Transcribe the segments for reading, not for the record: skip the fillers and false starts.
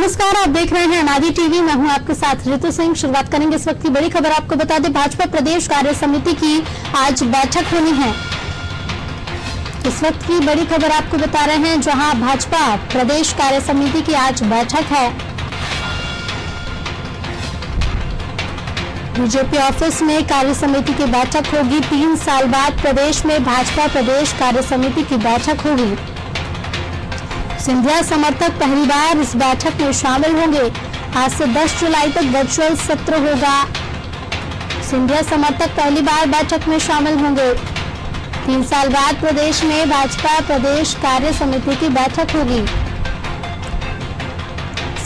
नमस्कार, आप देख रहे हैं अनादि टीवी। मैं हूं आपके साथ ऋतु सिंह। शुरुआत करेंगे इस वक्त की बड़ी खबर। आपको बता दें, भाजपा प्रदेश कार्य समिति की आज बैठक होनी है। इस वक्त की बड़ी खबर आपको बता रहे हैं, जहां भाजपा प्रदेश कार्य समिति की आज बैठक है। बीजेपी ऑफिस में कार्य समिति की बैठक होगी। 3 साल बाद प्रदेश में भाजपा प्रदेश कार्य समिति की बैठक होगी। सिंधिया समर्थक पहली बार इस बैठक में शामिल होंगे। आज से 10 जुलाई तक वर्चुअल सत्र होगा। सिंधिया समर्थक पहली बार बैठक में शामिल होंगे। 3 साल बाद प्रदेश में भाजपा प्रदेश कार्य समिति की बैठक होगी।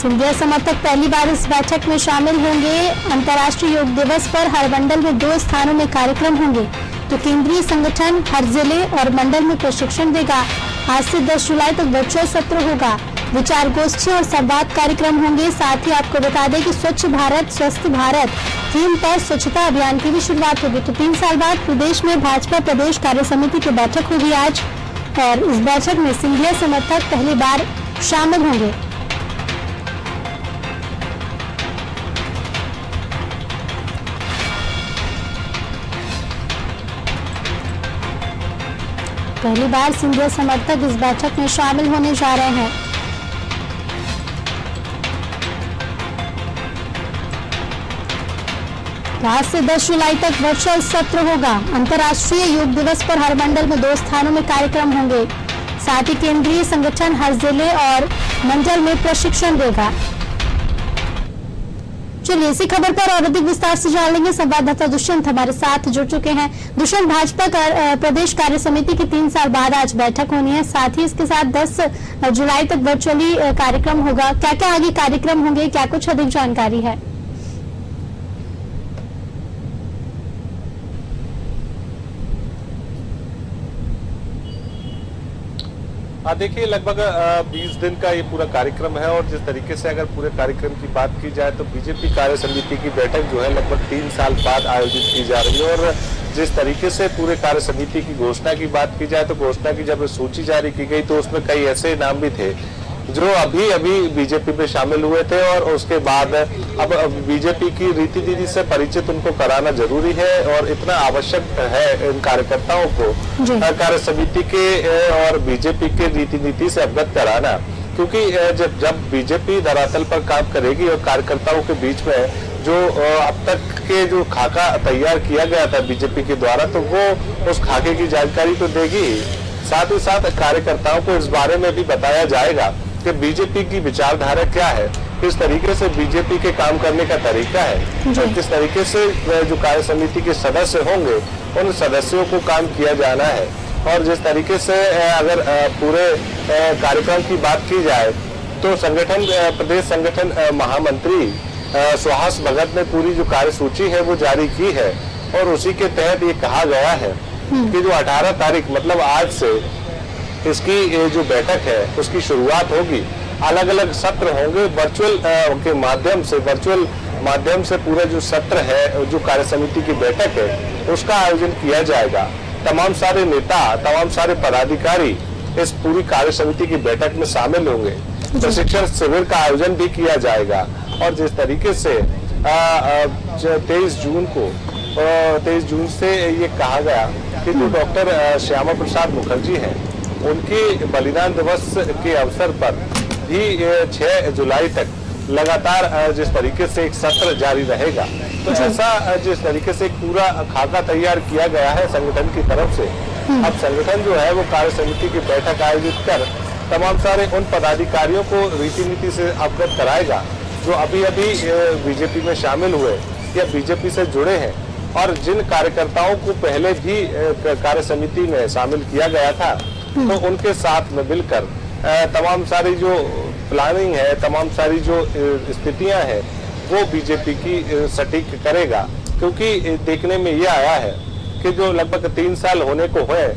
सिंधिया समर्थक पहली बार इस बैठक में शामिल होंगे। अंतर्राष्ट्रीय योग दिवस पर हर मंडल में 2 स्थानों में कार्यक्रम होंगे, तो केंद्रीय संगठन हर जिले और मंडल में प्रशिक्षण देगा। आज से 10 जुलाई तक वर्चुअल सत्र होगा। विचार गोष्ठी और संवाद कार्यक्रम होंगे। साथ ही आपको बता दें कि स्वच्छ भारत स्वस्थ भारत थीम पर स्वच्छता अभियान की भी शुरुआत होगी। तो 3 साल बाद प्रदेश में भाजपा प्रदेश कार्य समिति की बैठक होगी आज, और इस बैठक में सिंधिया समर्थक पहली बार शामिल होंगे। पहली बार सिंधिया समर्थक इस बैठक में शामिल होने जा रहे हैं। आज से 10 जुलाई तक वर्चुअल सत्र होगा। अंतर्राष्ट्रीय योग दिवस पर हर मंडल में 2 स्थानों में कार्यक्रम होंगे। साथ ही केंद्रीय संगठन हर जिले और मंडल में प्रशिक्षण देगा। चलिए इसी खबर पर और अधिक विस्तार से जान लेंगे। संवाददाता दुष्यंत हमारे साथ जुड़ चुके हैं। दुष्यंत, भाजपा प्रदेश कार्य समिति की 3 साल बाद आज बैठक होनी है। साथ ही इसके साथ 10 जुलाई तक वर्चुअली कार्यक्रम होगा। क्या क्या आगे कार्यक्रम होंगे, क्या कुछ अधिक जानकारी है? देखिए, लगभग 20 दिन का ये पूरा कार्यक्रम है, और जिस तरीके से अगर पूरे कार्यक्रम की बात की जाए तो बीजेपी कार्य समिति की बैठक जो है लगभग 3 साल बाद आयोजित की जा रही है। और जिस तरीके से पूरे कार्य समिति की घोषणा की बात की जाए तो घोषणा की जब सूची जारी की गई तो उसमें कई ऐसे नाम भी थे जो अभी बीजेपी में शामिल हुए थे, और उसके बाद अब बीजेपी की रीति नीति से परिचित उनको कराना जरूरी है, और इतना आवश्यक है इन कार्यकर्ताओं को कार्य समिति के और बीजेपी के रीति नीति से अवगत कराना। क्योंकि जब बीजेपी धरातल पर काम करेगी और कार्यकर्ताओं के बीच में जो अब तक के जो खाका तैयार किया गया था बीजेपी के द्वारा, तो वो उस खाके की जानकारी तो देगी। साथ ही साथ कार्यकर्ताओं को इस बारे में भी बताया जाएगा कि बीजेपी की विचारधारा क्या है, किस तरीके से बीजेपी के काम करने का तरीका है, और किस तरीके से जो कार्य समिति के सदस्य होंगे उन सदस्यों को काम किया जाना है। और जिस तरीके से अगर पूरे कार्यक्रम की बात की जाए तो संगठन प्रदेश संगठन महामंत्री सुहास भगत ने पूरी जो कार्यसूची है वो जारी की है, और उसी के तहत ये कहा गया है कि जो 18 तारीख मतलब आज से इसकी जो बैठक है उसकी शुरुआत होगी। अलग अलग सत्र होंगे वर्चुअल के माध्यम से पूरा जो सत्र है, जो कार्य समिति की बैठक है उसका आयोजन किया जाएगा। तमाम सारे नेता, तमाम सारे पदाधिकारी इस पूरी कार्य समिति की बैठक में शामिल होंगे। प्रशिक्षण शिविर का आयोजन भी किया जाएगा। और जिस तरीके से 23 जून से ये कहा गया कि जो डॉक्टर श्यामा प्रसाद मुखर्जी हैं उनकी बलिदान दिवस के अवसर पर भी 6 जुलाई तक लगातार जिस तरीके से एक सत्र जारी रहेगा, तो ऐसा जिस तरीके से पूरा खाका तैयार किया गया है संगठन की तरफ से, अब संगठन जो है वो कार्य समिति की बैठक आयोजित कर तमाम सारे उन पदाधिकारियों को रीति नीति से अवगत कराएगा जो अभी बीजेपी में शामिल हुए या बीजेपी से जुड़े हैं, और जिन कार्यकर्ताओं को पहले भी कार्य समिति में शामिल किया गया था तो उनके साथ में मिलकर तमाम सारी जो प्लानिंग है, तमाम सारी जो स्थितियां हैं वो बीजेपी की सटीक करेगा। क्योंकि देखने में ये आया है कि जो लगभग 3 साल होने को है,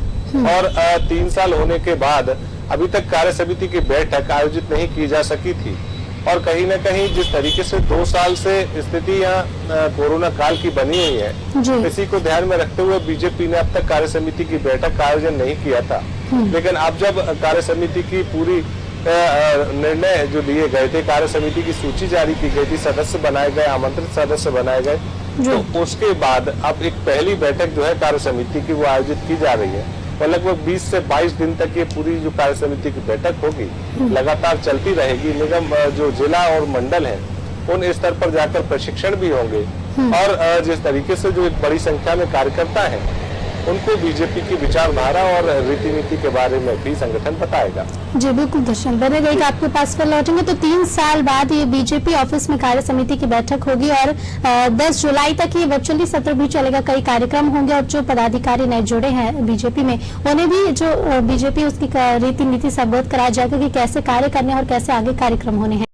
और 3 साल होने के बाद अभी तक कार्य समिति की बैठक आयोजित नहीं की जा सकी थी, और कहीं न कहीं जिस तरीके से 2 साल से स्थिति यहाँ कोरोना काल की बनी हुई है, इसी को ध्यान में रखते हुए बीजेपी ने अब तक कार्य समिति की बैठक का आयोजन नहीं किया था। लेकिन अब जब कार्य समिति की पूरी निर्णय जो लिए गए थे, कार्य समिति की सूची जारी की गई थी, सदस्य बनाए गए, आमंत्रित सदस्य बनाए गए, तो उसके बाद अब एक पहली बैठक जो है कार्य समिति की वो आयोजित की जा रही है और लगभग 20 से 22 दिन तक ये पूरी जो कार्य समिति की बैठक होगी लगातार चलती रहेगी। निगम जो जिला और मंडल है उन स्तर पर जाकर प्रशिक्षण भी होंगे और जिस तरीके से जो एक बड़ी संख्या में कार्यकर्ता हैं उनको बीजेपी की विचारधारा और रीति नीति के बारे में भी संगठन बताएगा। जी बिल्कुल दर्शन, बने रहेगा आपके पास पर लौटेंगे। तो 3 साल बाद ये बीजेपी ऑफिस में कार्य समिति की बैठक होगी और 10 जुलाई तक ये वर्चुअली सत्र भी चलेगा, कई कार्यक्रम होंगे और जो पदाधिकारी नए जुड़े हैं बीजेपी में उन्हें भी जो बीजेपी उसकी रीति नीति से अवगत कराया जाएगा कि कैसे कार्य करने और कैसे आगे कार्यक्रम होने हैं।